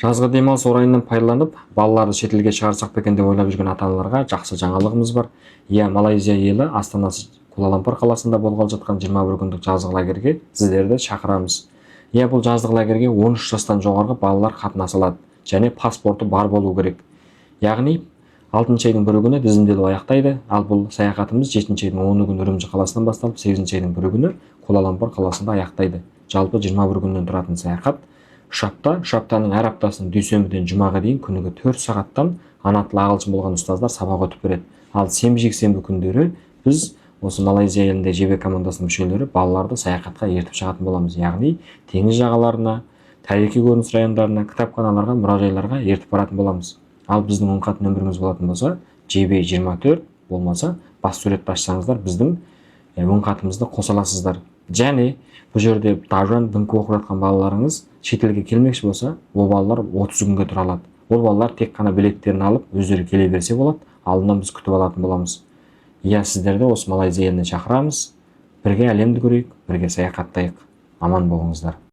Жазғы демалыс орайынан пайдаланып, балаларды шетелге шығарсақ па екен деп ойлап жүрген ата-аналарға жақсы жаңалығымыз бар. Иә, Малайзия елі астанасы Куала-Лумпур қаласында болғалы жатқан 21 күндік жазғы лагерьге сіздерді шақырамыз. Иә, бұл жазғы лагерьге 13 жастан жоғарғы балалар қатынаса алады және паспорты бар болу керек. Яғни 6 айдың 1 күні тізімделу аяқтайды, ал бұл саяхатымыз 7 айдың 10 күні Үрімжі қаласынан басталып, 8 айдың 1 күні Куала-Лумпур қаласында аяқтайды. Жалпы 21 күннен тұратын саяхат. Ұшақтаның әр аптасының дүйсенбіден жұмаға дейін күніге 4 сағаттан ана тілі ағылшын болған ұстаздар сабақ өтіп береді. Ал сенбі-жексенбі күндері біз осы Малайзия елінде ЖБ командасының мүшелері балаларды саяхатқа ертіп шығатын боламыз. Яғни теңіз жағаларына, тарихи көрініс райондарына, кітапханаларға, мұражайларға ертіп баратын боламыз. Ал біздің оң хат нөміріміз болатын болса, JB24 болмаса, бас суретті ашсаңыздар, біздің оң хатымызды қоса аласыздар. Және бұл жерде Дажан Дыңқы оқып жатқан балаларыңыз шетелге келмекші болса, ол балалар 30 күнге тұра алады. Ол балалар тек қана билеттерін алып, өздері келе берсе болады, алдынан біз күтіп алатын боламыз. Иә, сіздерді осы Малайзия еліне шақырамыз. Бірге әлемді көрейік, бірге саяхаттайық. Аман болыңыздар.